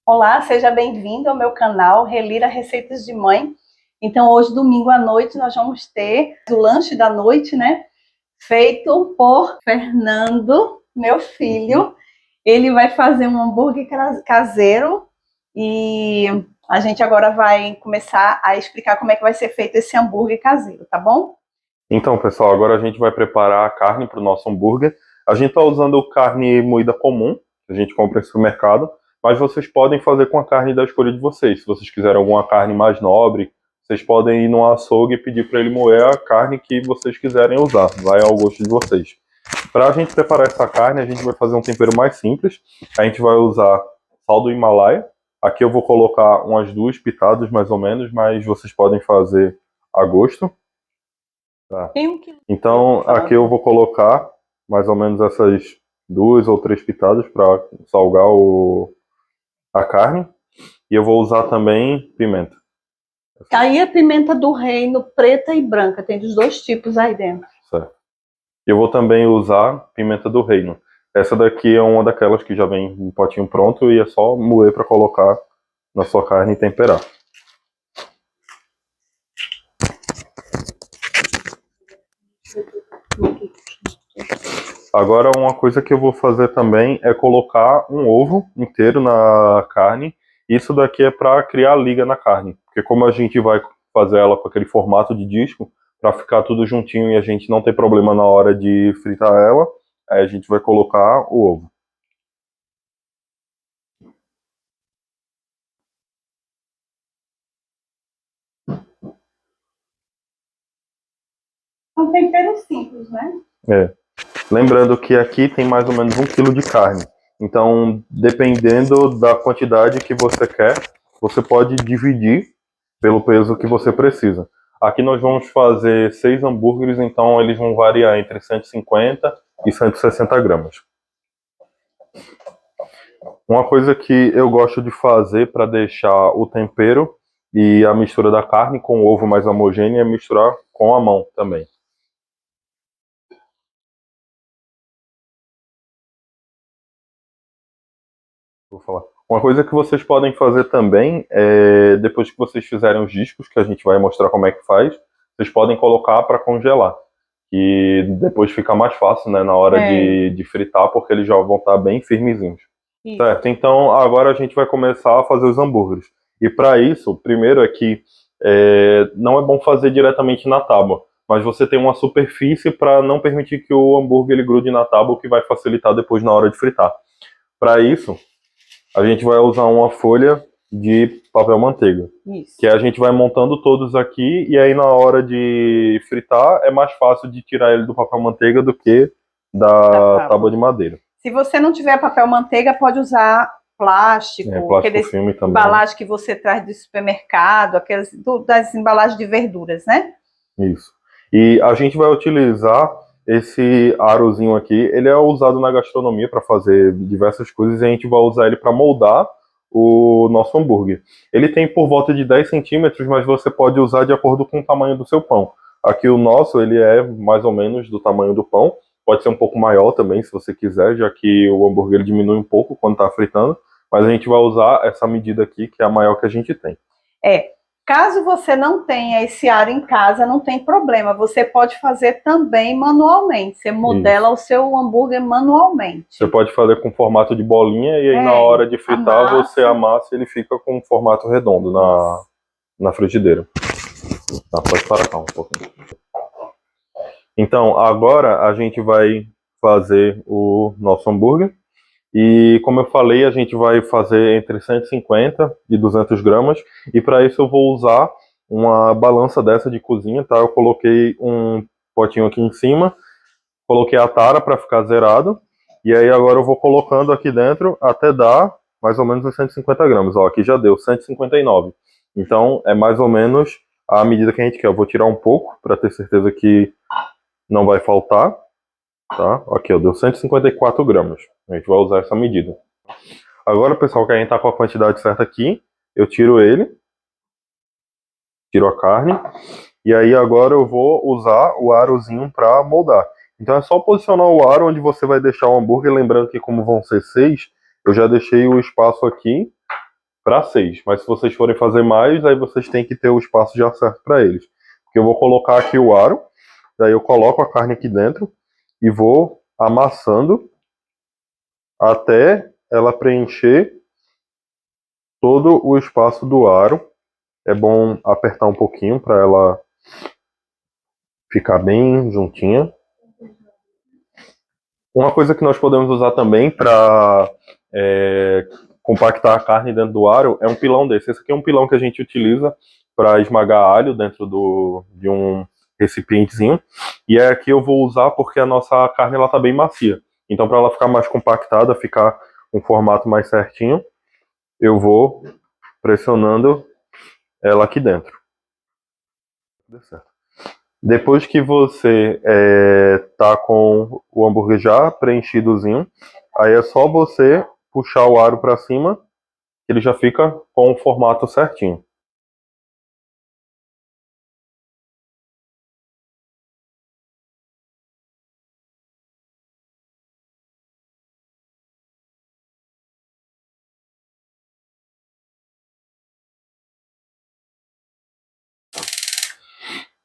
Olá, seja bem-vindo ao meu canal Relira Receitas de Mãe. Então, hoje, domingo à noite, nós vamos ter o lanche da noite, né? Feito por Fernando, meu filho. Ele vai fazer um hambúrguer caseiro e a gente agora vai começar a explicar como é que vai ser feito esse hambúrguer caseiro, tá bom? Então, pessoal, agora a gente vai preparar a carne para o nosso hambúrguer. A gente está usando carne moída comum, que a gente compra no supermercado, mas vocês podem fazer com a carne da escolha de vocês. Se vocês quiserem alguma carne mais nobre, vocês podem ir no açougue e pedir para ele moer a carne que vocês quiserem usar. Vai ao gosto de vocês. Para a gente preparar essa carne, a gente vai fazer um tempero mais simples. A gente vai usar sal do Himalaia. Aqui eu vou colocar umas 2 pitadas mais ou menos, mas vocês podem fazer a gosto. Tá. Tem um quilo Então, aqui eu vou colocar mais ou menos essas 2 ou 3 pitadas para salgar a carne. E eu vou usar também pimenta. Aí a pimenta do reino, preta e branca, tem dos dois tipos aí dentro. Certo. Eu vou também usar pimenta do reino. Essa daqui é uma daquelas que já vem em potinho pronto e é só moer para colocar na sua carne e temperar. Agora, uma coisa que eu vou fazer também é colocar um ovo inteiro na carne. Isso daqui é para criar liga na carne, porque como a gente vai fazer ela com aquele formato de disco, para ficar tudo juntinho e a gente não ter problema na hora de fritar ela, aí a gente vai colocar o ovo. É um tempero simples, né? É. Lembrando que aqui tem mais ou menos 1 quilo de carne. Então, dependendo da quantidade que você quer, você pode dividir pelo peso que você precisa. Aqui nós vamos fazer 6 hambúrgueres, então eles vão variar entre 150 e 160 gramas. Uma coisa que eu gosto de fazer para deixar o tempero e a mistura da carne com o ovo mais homogênea é misturar com a mão também. Vou falar. Uma coisa que vocês podem fazer também é, depois que vocês fizerem os discos, que a gente vai mostrar como é que faz, vocês podem colocar para congelar. E depois fica mais fácil, né, na hora de fritar, porque eles já vão estar bem firmezinhos. Isso. Certo, então agora a gente vai começar a fazer os hambúrgueres. E para isso, primeiro é que não é bom fazer diretamente na tábua, mas você tem uma superfície para não permitir que o hambúrguer ele grude na tábua, o que vai facilitar depois na hora de fritar. Para isso, a gente vai usar uma folha de papel manteiga. Isso. Que a gente vai montando todos aqui e aí na hora de fritar é mais fácil de tirar ele do papel manteiga do que da tábua de madeira. Se você não tiver papel manteiga, pode usar plástico, plástico filme também. embalagem que você traz do supermercado, aquelas das embalagens de verduras, né? Isso. E a gente vai utilizar esse arozinho aqui, ele é usado na gastronomia para fazer diversas coisas e a gente vai usar ele para moldar o nosso hambúrguer. Ele tem por volta de 10 centímetros, mas você pode usar de acordo com o tamanho do seu pão. Aqui o nosso, ele é mais ou menos do tamanho do pão, pode ser um pouco maior também, se você quiser, já que o hambúrguer ele diminui um pouco quando está fritando, mas a gente vai usar essa medida aqui, que é a maior que a gente tem. Caso você não tenha esse aro em casa, não tem problema. Você pode fazer também manualmente. Você modela o seu hambúrguer manualmente. Você pode fazer com formato de bolinha e aí na hora de fritar você amassa e ele fica com um formato redondo na frigideira. Tá, pode parar cá um pouquinho. Então, agora a gente vai fazer o nosso hambúrguer. E como eu falei, a gente vai fazer entre 150 e 200 gramas. E para isso eu vou usar uma balança dessa de cozinha, tá? Eu coloquei um potinho aqui em cima, coloquei a tara para ficar zerado. E aí agora eu vou colocando aqui dentro até dar mais ou menos uns 150 gramas. Ó, aqui já deu 159. Então é mais ou menos a medida que a gente quer. Eu vou tirar um pouco para ter certeza que não vai faltar. Tá? Aqui, ó, deu 154 gramas. A gente vai usar essa medida. Agora, pessoal, que a gente tá com a quantidade certa aqui, eu tiro ele. Tiro a carne. E aí agora eu vou usar o arozinho para moldar. Então é só posicionar o aro onde você vai deixar o hambúrguer. Lembrando que como vão ser 6, eu já deixei o espaço aqui para 6. Mas se vocês forem fazer mais, aí vocês têm que ter o espaço já certo para eles. Porque eu vou colocar aqui o aro, daí eu coloco a carne aqui dentro e vou amassando até ela preencher todo o espaço do aro. É bom apertar um pouquinho para ela ficar bem juntinha. Uma coisa que nós podemos usar também para compactar a carne dentro do aro é um pilão desse. Esse aqui é um pilão que a gente utiliza para esmagar alho dentro de um recipientezinho. E é aqui eu vou usar porque a nossa carne ela tá bem macia. Então, para ela ficar mais compactada, ficar um formato mais certinho, eu vou pressionando ela aqui dentro. Deu certo. Depois que você tá com o hambúrguer já preenchidozinho, aí é só você puxar o aro para cima, que ele já fica com o formato certinho.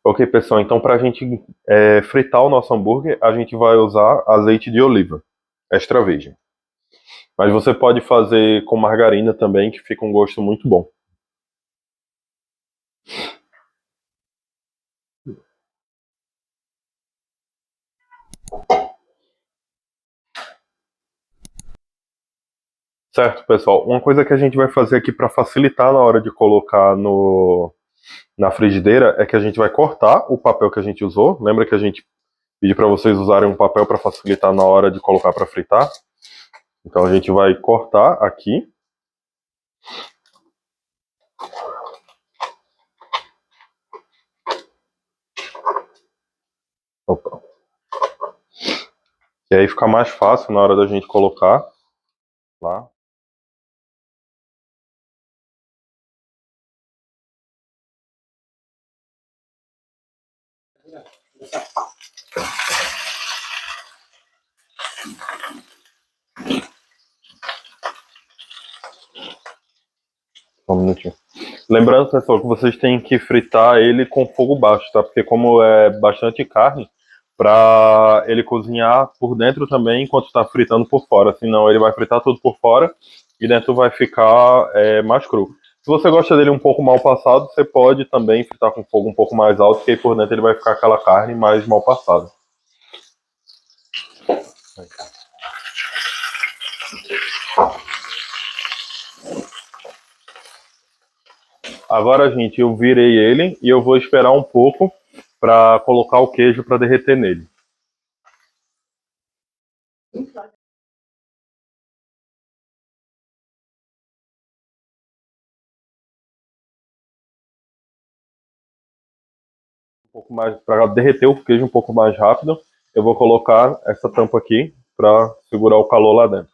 Ok, pessoal, então para a gente fritar o nosso hambúrguer, a gente vai usar azeite de oliva, extra virgem. Mas você pode fazer com margarina também, que fica um gosto muito bom. Certo, pessoal. Uma coisa que a gente vai fazer aqui para facilitar na hora de colocar na frigideira é que a gente vai cortar o papel que a gente usou. Lembra que a gente pediu para vocês usarem um papel para facilitar na hora de colocar para fritar? Então a gente vai cortar aqui. Opa. E aí fica mais fácil na hora da gente colocar lá. Só um minutinho. Lembrando, pessoal, que vocês têm que fritar ele com fogo baixo, tá? Porque como é bastante carne, para ele cozinhar por dentro também enquanto está fritando por fora. Senão ele vai fritar tudo por fora e dentro vai ficar mais cru. Se você gosta dele um pouco mal passado, você pode também fritar com fogo um pouco mais alto, que aí por dentro ele vai ficar aquela carne mais mal passada. Agora, gente, eu virei ele e eu vou esperar um pouco para colocar o queijo para derreter nele. Um pouco mais para derreter o queijo um pouco mais rápido, eu vou colocar essa tampa aqui para segurar o calor lá dentro.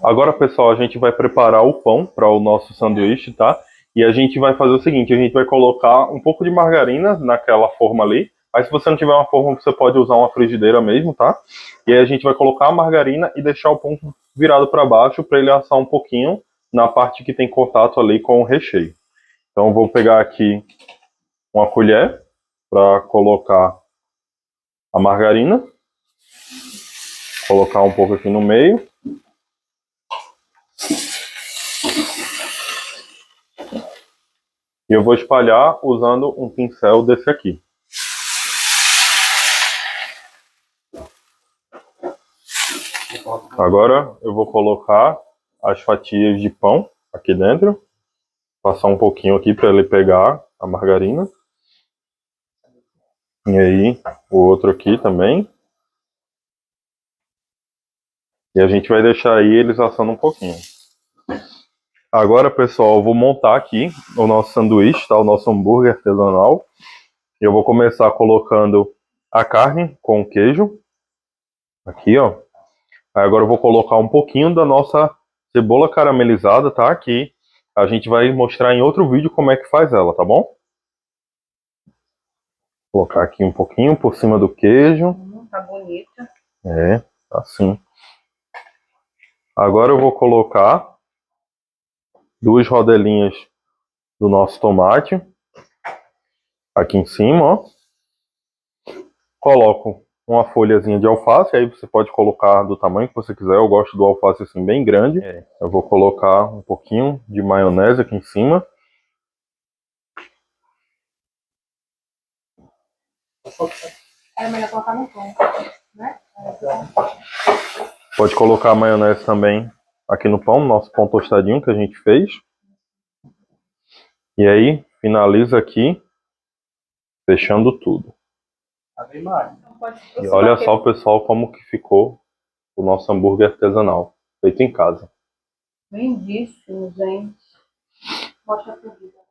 Agora, pessoal, a gente vai preparar o pão para o nosso sanduíche, tá? E a gente vai fazer o seguinte, a gente vai colocar um pouco de margarina naquela forma ali. Aí se você não tiver uma forma, você pode usar uma frigideira mesmo, tá? E aí a gente vai colocar a margarina e deixar o pão virado para baixo para ele assar um pouquinho na parte que tem contato ali com o recheio. Então eu vou pegar aqui uma colher para colocar a margarina. Colocar um pouco aqui no meio. E eu vou espalhar usando um pincel desse aqui. Agora eu vou colocar as fatias de pão aqui dentro. Passar um pouquinho aqui para ele pegar a margarina. E aí o outro aqui também. E a gente vai deixar aí eles assando um pouquinho. Agora, pessoal, eu vou montar aqui o nosso sanduíche, tá? O nosso hambúrguer artesanal. Eu vou começar colocando a carne com o queijo. Aqui, ó. Aí agora eu vou colocar um pouquinho da nossa cebola caramelizada, tá? Aqui a gente vai mostrar em outro vídeo como é que faz ela, tá bom? Vou colocar aqui um pouquinho por cima do queijo. Tá bonita. É, assim. Agora eu vou colocar 2 rodelinhas do nosso tomate aqui em cima, ó. Coloco uma folhazinha de alface, aí você pode colocar do tamanho que você quiser. Eu gosto do alface assim bem grande. Eu vou colocar um pouquinho de maionese aqui em cima. É melhor colocar no pão, né? Pode colocar a maionese também aqui no pão, nosso pão tostadinho que a gente fez. E aí, finaliza aqui, fechando tudo. E olha só, pessoal, como que ficou o nosso hambúrguer artesanal, feito em casa. Lindíssimo, gente. Mostra a comida.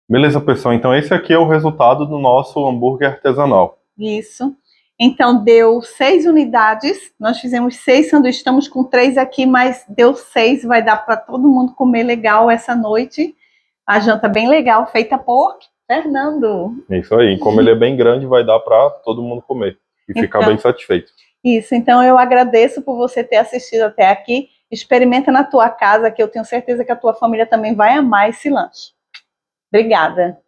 Beleza, pessoal, então esse aqui é o resultado do nosso hambúrguer artesanal. Isso. Então, deu 6 unidades. Nós fizemos 6 sanduíches. Estamos com 3 aqui, mas deu 6. Vai dar para todo mundo comer legal essa noite. A janta bem legal, feita por Fernando. Isso aí. Como ele é bem grande, vai dar para todo mundo comer e ficar bem satisfeito. Isso. Então, eu agradeço por você ter assistido até aqui. Experimenta na tua casa, que eu tenho certeza que a tua família também vai amar esse lanche. Obrigada.